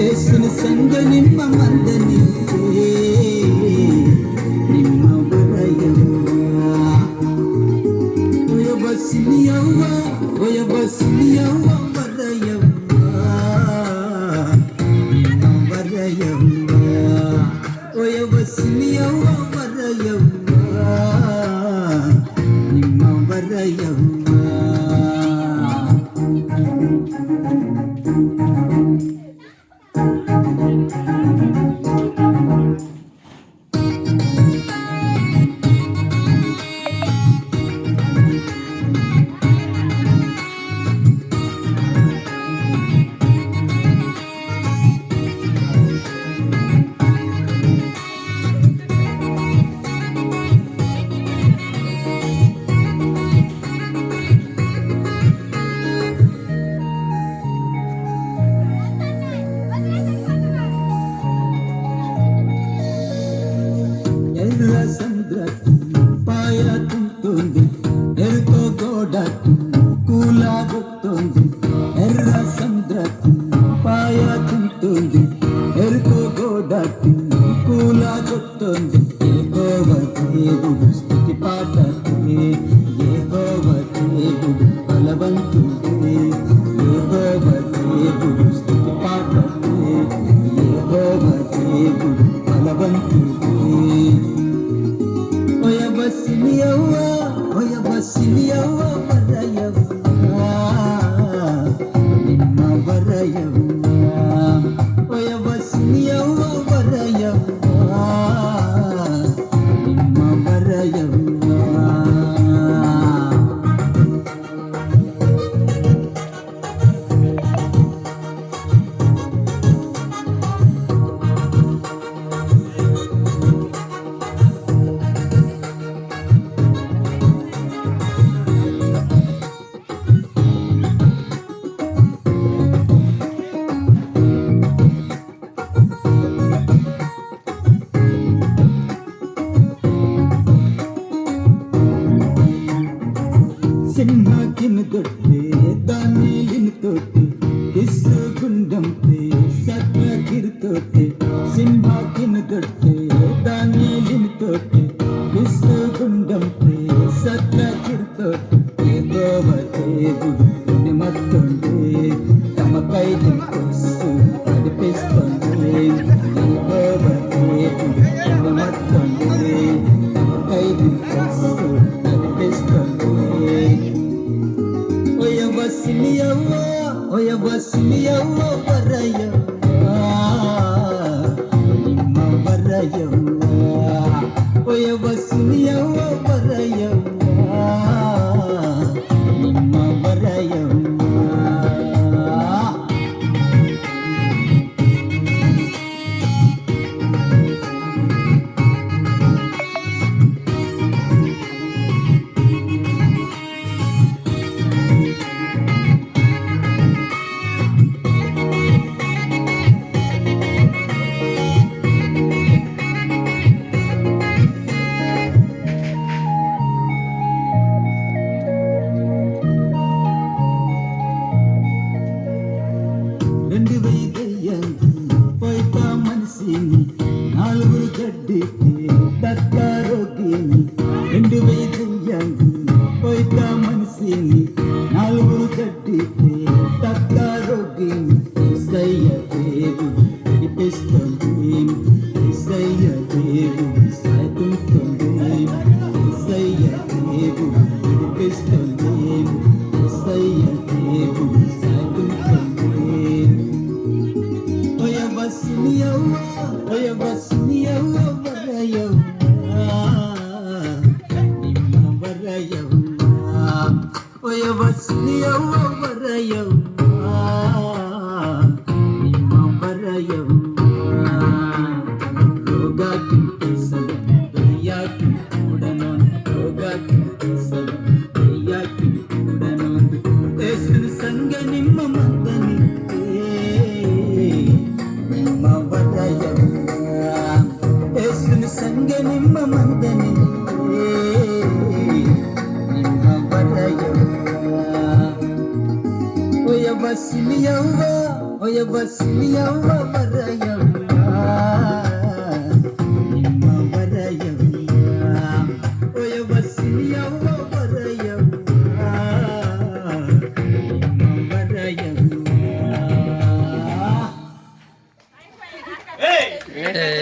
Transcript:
ಏಸಿನ ಸಂಗ ನಿಮ್ಮ ಮಂದನಿ ನಿಮ್ಮ ಬರಯವ್ವ ಒಯ ಬಸ್ಸಿನಿಯವ್ವ ಬರಯವ್ವ ನಿಮ್ಮ ಬರಯವ್ವ ಒಯ ಬಸ್ಸಿನಿಯವ್ವ ಬರಯವ್ವ ನಿಮ್ಮ ಬರಯವ್ವ సంద్రకు పాయతుంటుంది ఎరుకో గోడకు కూలాగుతుంది ఎర్ర సంద్రకు పాయతుంటుంది ఎరుకో గోడకు కూలాగుతుంది యెహోవా దేవుడు స్తుతి పాటకే యెహోవా దేవుడు బలవంతుడే యెహోవా దేవుడు స్తుతి పాటకే యెహోవా దేవుడు బలవంతుడే Oya basiliyawa barayawwa nimma barayawwa oya basiliyawa barayawwa nimma barayawwa సింహాకిన దొట్టే దానిలిన తోటి కిస్సు గుండంపే సత్రకిర్తోటే సింహాకిన దొట్టే దానిలిన తోటి కిస్సు గుండంపే సత్రకిర్తోటే యెహోవా దేవుడు నిమత్తుండే తమపై దింకొస్సు నడిపిస్తుంది యెహోవా దేవుడు నిమత్తుండే తమపై దింకొస్సు నడిపిస్తుంది oya basiliyawa barayawwa nimma barayawwa oya basiliyawa barayawwa nimma barayawwa రెండు వైదయ్యంగు పోయితా మనిషిని నాలుగురు గడ్డికి దత్తారోగిని రెండు వైదయ్యంగు పోయితా మనిషిని నాలుగురు గడ్డికి దత్తారోగిని యేసయ్య దేవుడు విడిపిస్తుంది యేసయ్య దేవుడు సాయుతుంది యేసయ్య దేవుడు విడిపిస్తుంది యేసయ్య దేవుడు సాయుతుంది oya basiliyawa barayawwa nimma barayawwa oya basiliyawa barayawwa nimma barayawwa rogakin salam yakin udanon rogakin salam yakin udanon esun sanga nimma mandani nimma barayawwa ಒಯ್ಯವ್ವ ಸಿಮಿಯವ್ವ ಮರಯವ್ವ